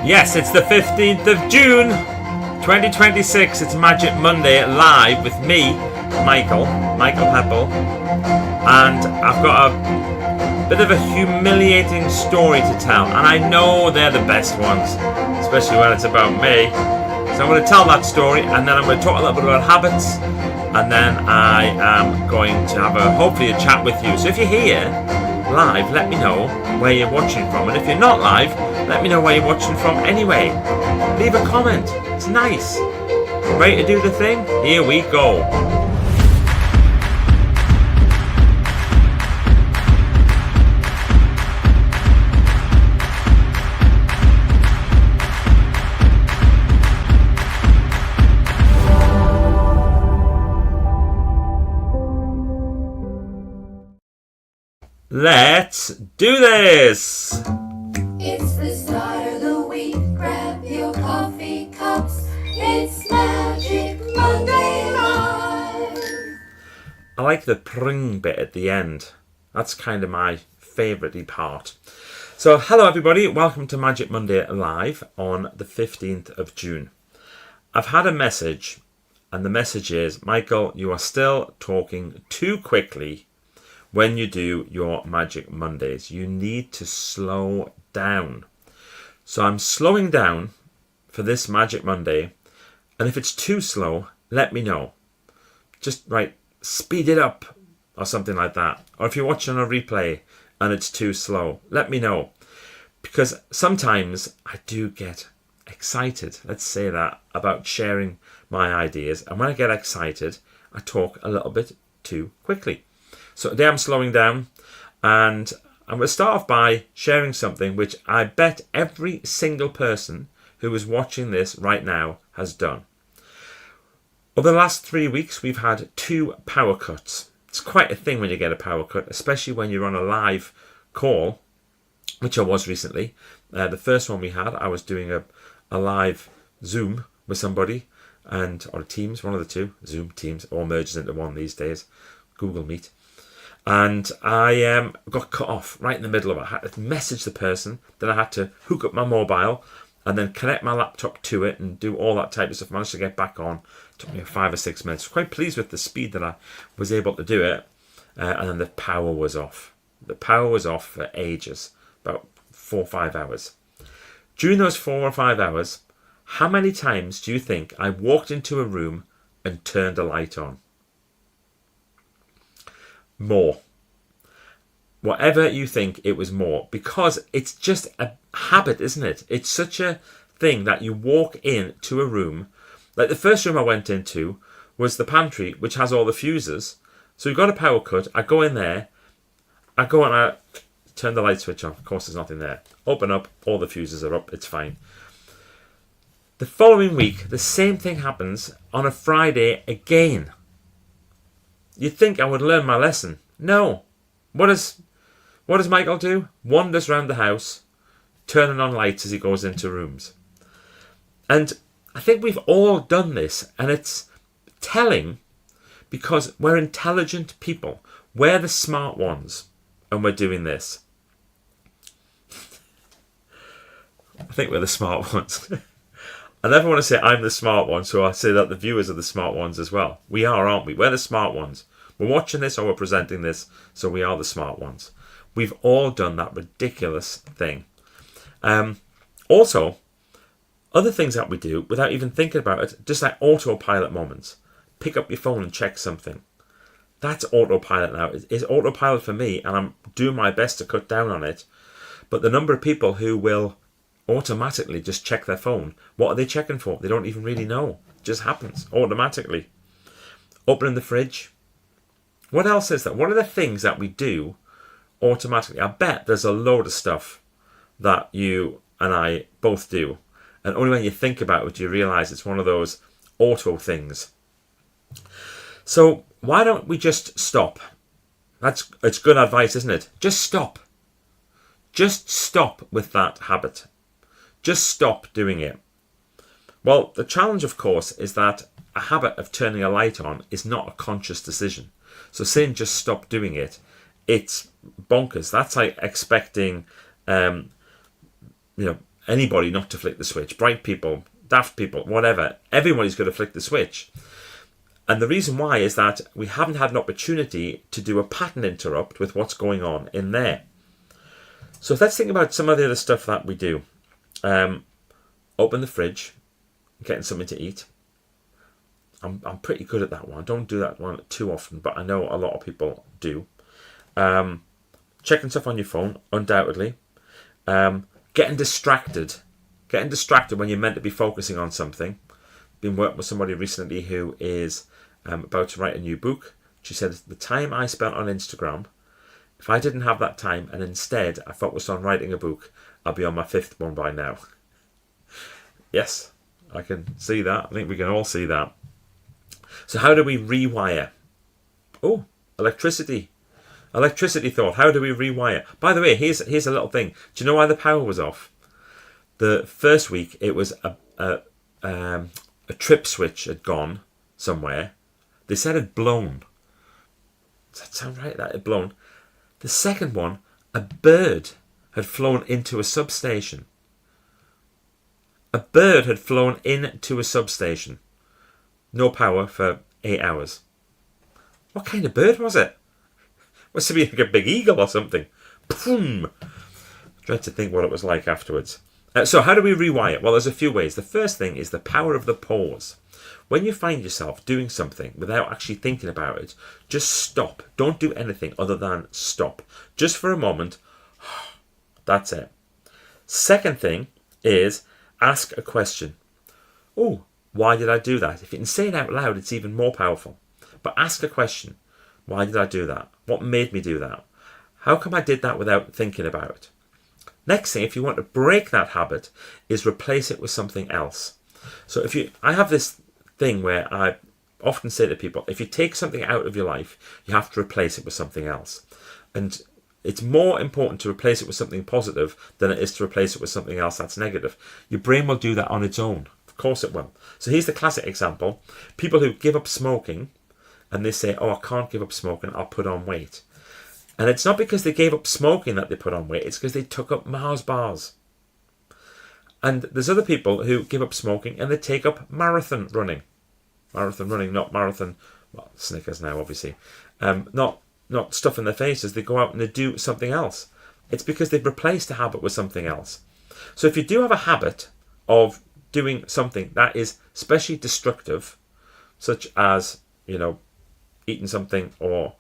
Yes, it's the 15th of June, 2026. It's Magic Monday live with me, Michael Heppel. And I've got a bit of a humiliating story to tell. And I know they're the best ones, especially when it's about me. So I'm going to tell that story, and then I'm going to talk a little bit about habits. And then I am going to have hopefully a chat with you. So if you're here live, let me know where you're watching from. And if you're not live, let me know where you're watching from anyway. Leave a comment. It's nice. Ready to do the thing? Here we go. Let's do this! It's the start of the week, grab your coffee cups, it's Magic Monday Live! I like the pring bit at the end. That's kind of my favourite part. So hello everybody, welcome to Magic Monday Live on the 15th of June. I've had a message, and the message is, Michael, you are still talking too quickly when you do your Magic Mondays. You need to slow down. So I'm slowing down for this Magic Monday, and if it's too slow, let me know. Just speed it up or something like that. Or if you're watching a replay and it's too slow, let me know. Because sometimes I do get excited, let's say that, about sharing my ideas. And when I get excited, I talk a little bit too quickly. So today I'm slowing down, and I'm going to start off by sharing something which I bet every single person who is watching this right now has done. Over the last 3 weeks, we've had 2 power cuts. It's quite a thing when you get a power cut, especially when you're on a live call, which I was recently. The first one we had, I was doing a live Zoom with somebody, or Teams, one of the two. Zoom, Teams, all merges into one these days. Google Meet. And I got cut off right in the middle of it. I had to message the person, then I had to hook up my mobile and then connect my laptop to it and do all that type of stuff. I managed to get back on. It took me 5 or 6 minutes. Quite pleased with the speed that I was able to do it. And then the power was off. The power was off for ages, about 4 or 5 hours. During those 4 or 5 hours, how many times do you think I walked into a room and turned a light on? More. Whatever you think, it was more, because it's just a habit, isn't it? It's such a thing that you walk into a room. Like the first room I went into was the pantry, which has all the fuses. So we've got a power cut. I go in there, I turn the light switch on. Of course, there's nothing there. Open up, all the fuses are up. It's fine. The following week, the same thing happens on a Friday again. You'd think I would learn my lesson. No. What does Michael do? Wanders around the house, turning on lights as he goes into rooms. And I think we've all done this, and it's telling because we're intelligent people. We're the smart ones, and we're doing this. I think we're the smart ones. I never want to say I'm the smart one, so I say that the viewers are the smart ones as well. We are, aren't we? We're the smart ones. We're watching this or we're presenting this, so we are the smart ones. We've all done that ridiculous thing. Also, other things that we do without even thinking about it, just like autopilot moments. Pick up your phone and check something. That's autopilot now. It's autopilot for me, and I'm doing my best to cut down on it. But the number of people who will automatically just check their phone. What are they checking for? They don't even really know. It just happens automatically. Opening the fridge. What else is that? What are the things that we do automatically? I bet there's a load of stuff that you and I both do. And only when you think about it do you realise it's one of those auto things. So why don't we just stop? It's good advice, isn't it? Just stop. Just stop with that habit. Just stop doing it. Well, the challenge, of course, is that a habit of turning a light on is not a conscious decision. So saying just stop doing it, it's bonkers. That's like expecting, anybody not to flick the switch. Bright people, daft people, whatever. Everybody's got to flick the switch. And the reason why is that we haven't had an opportunity to do a pattern interrupt with what's going on in there. So let's think about some of the other stuff that we do. Open the fridge, getting something to eat. I'm pretty good at that one. I don't do that one too often, but I know a lot of people do. Checking stuff on your phone, undoubtedly. Getting distracted when you're meant to be focusing on something. Been working with somebody recently who is about to write a new book. She said, the time I spent on Instagram, if I didn't have that time and instead I focused on writing a book, I'll be on my 5th one by now. Yes, I can see that. I think we can all see that. So how do we rewire? Oh, electricity. Electricity thought. How do we rewire? By the way, here's a little thing. Do you know why the power was off? The first week it was a trip switch had gone somewhere. They said it had blown. Does that sound right? That had blown. The second one, a bird had flown into a substation. A bird had flown into a substation. No power for 8 hours. What kind of bird was it? Must have been like a big eagle or something. Boom! Dread to think what it was like afterwards. So how do we rewire? Well, there's a few ways. The first thing is the power of the pause. When you find yourself doing something without actually thinking about it, just stop. Don't do anything other than stop. Just for a moment. That's it. Second thing is ask a question. Oh, why did I do that? If you can say it out loud, it's even more powerful. But ask a question. Why did I do that? What made me do that? How come I did that without thinking about it? Next thing, if you want to break that habit, is replace it with something else. So I have this thing where I often say to people, if you take something out of your life, you have to replace it with something else. And it's more important to replace it with something positive than it is to replace it with something else that's negative. Your brain will do that on its own. Of course it will. So here's the classic example. People who give up smoking and they say, oh, I can't give up smoking, I'll put on weight. And it's not because they gave up smoking that they put on weight, it's because they took up Mars bars. And there's other people who give up smoking and they take up marathon running. Marathon running, not marathon, well, Snickers now, obviously. Not stuff in their faces. They go out and they do something else. It's because they've replaced a habit with something else. So if you do have a habit of doing something that is especially destructive, such as, eating something or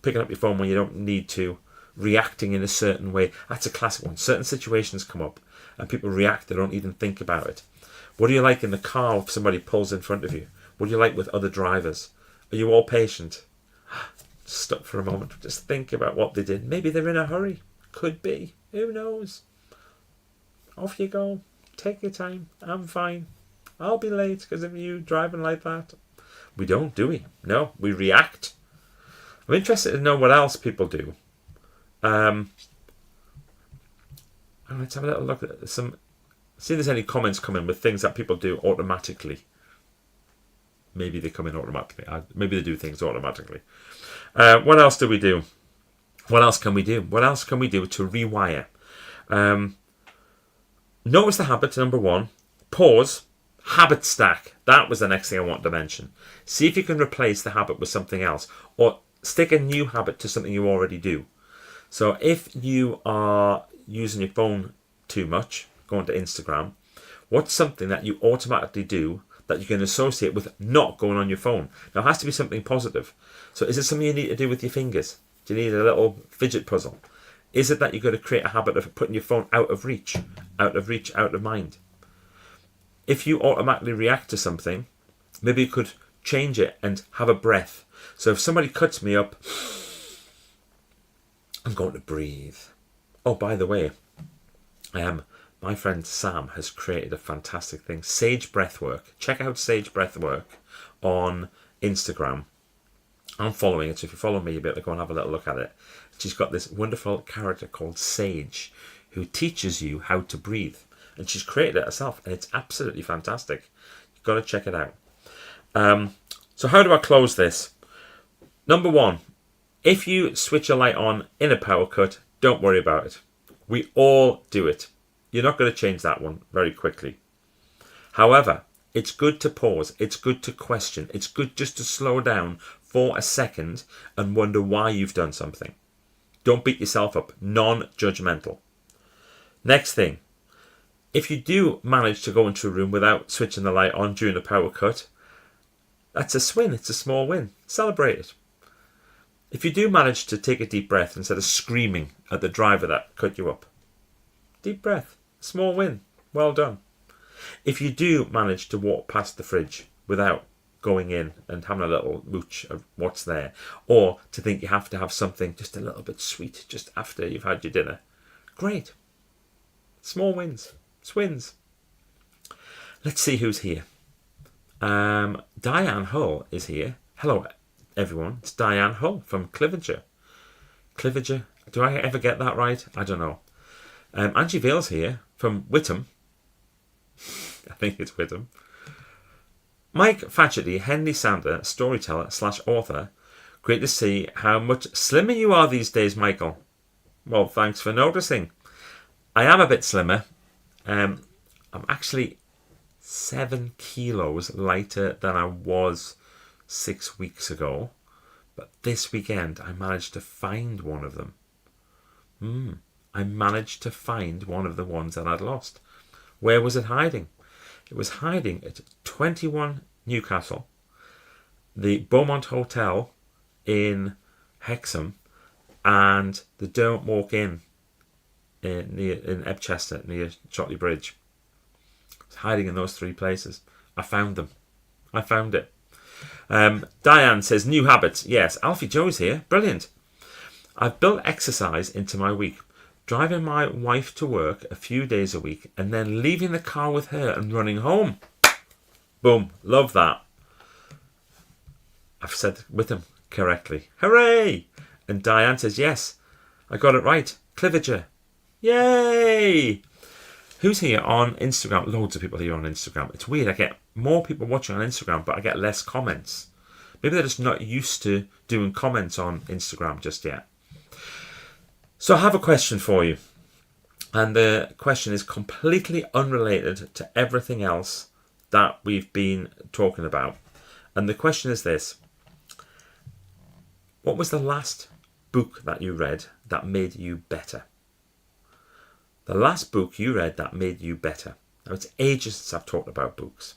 picking up your phone when you don't need to, reacting in a certain way, that's a classic one. Certain situations come up and people react, they don't even think about it. What do you like in the car if somebody pulls in front of you? What do you like with other drivers? Are you all patient? Stop for a moment. Just think about what they did. Maybe they're in a hurry. Could be. Who knows? Off you go. Take your time. I'm fine. I'll be late because of you driving like that. We don't, do we? No, we react. I'm interested to know what else people do. Let's have a little look at some. See if there's any comments coming with things that people do automatically. Maybe they come in automatically. Maybe they do things automatically. What else do we do? What else can we do? What else can we do to rewire? Notice the habit, number one. Pause. Habit stack. That was the next thing I wanted to mention. See if you can replace the habit with something else. Or stick a new habit to something you already do. So if you are using your phone too much, going to Instagram, what's something that you automatically do that you can associate with not going on your phone? Now, it has to be something positive. So is it something you need to do with your fingers? Do you need a little fidget puzzle? Is it that you've got to create a habit of putting your phone out of reach, out of mind? If you automatically react to something, maybe you could change it and have a breath. So if somebody cuts me up, I'm going to breathe. Oh, by the way, my friend Sam has created a fantastic thing, Sage Breathwork. Check out Sage Breathwork on Instagram. I'm following it, so if you follow me, you'll be able to go and have a little look at it. She's got this wonderful character called Sage who teaches you how to breathe. And she's created it herself, and it's absolutely fantastic. You've got to check it out. So how do I close this? Number one, if you switch a light on in a power cut, don't worry about it. We all do it. You're not going to change that one very quickly. However, it's good to pause. It's good to question. It's good just to slow down for a second and wonder why you've done something. Don't beat yourself up. Non-judgmental. Next thing. If you do manage to go into a room without switching the light on during a power cut, that's a win. It's a small win. Celebrate it. If you do manage to take a deep breath instead of screaming at the driver that cut you up, deep breath. Small win. Well done. If you do manage to walk past the fridge without going in and having a little mooch of what's there, or to think you have to have something just a little bit sweet just after you've had your dinner, great. Small wins. Swins. Let's see who's here. Diane Hull is here. Hello, everyone. It's Diane Hull from Cliviger. Cliviger. Do I ever get that right? I don't know. Angie Vale's here from Whittam. I think it's Whittam. Mike Fatcherty, Henley Sander, storyteller / author. Great to see how much slimmer you are these days, Michael. Well, thanks for noticing. I am a bit slimmer. I'm actually 7 kilos lighter than I was 6 weeks ago. But this weekend, I managed to find one of them. I managed to find one of the ones that I'd lost. Where was it hiding? It was hiding at 21 Newcastle, the Beaumont Hotel in Hexham, and the Don't Walk In in Ebchester near Shotley Bridge. It's hiding in those 3 places. I found them. I found it. Diane says, new habits. Yes, Alfie Joe's here. Brilliant. I've built exercise into my week. Driving my wife to work a few days a week and then leaving the car with her and running home. Boom. Love that. I've said with him correctly. Hooray! And Diane says, yes, I got it right. Cliviger. Yay! Who's here on Instagram? Loads of people here on Instagram. It's weird. I get more people watching on Instagram, but I get less comments. Maybe they're just not used to doing comments on Instagram just yet. So I have a question for you. And the question is completely unrelated to everything else that we've been talking about. And the question is this. What was the last book that you read that made you better? The last book you read that made you better. Now, it's ages since I've talked about books.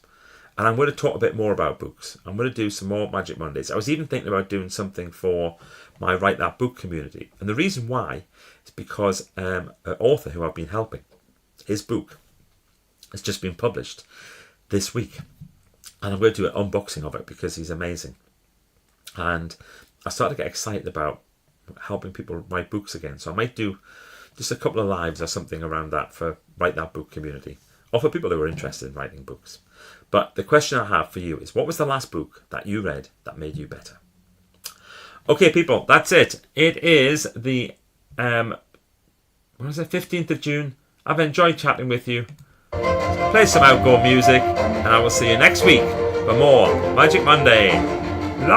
And I'm going to talk a bit more about books. I'm going to do some more Magic Mondays. I was even thinking about doing something for my Write That Book community. And the reason why is because an author who I've been helping, his book has just been published this week. And I'm going to do an unboxing of it because he's amazing. And I started to get excited about helping people write books again. So I might do just a couple of lives or something around that for Write That Book community. Or for people who are interested in writing books. But the question I have for you is, what was the last book that you read that made you better? Okay, people, that's it. It is the 15th of June. I've enjoyed chatting with you. Play some outdoor music, and I will see you next week for more Magic Monday Live.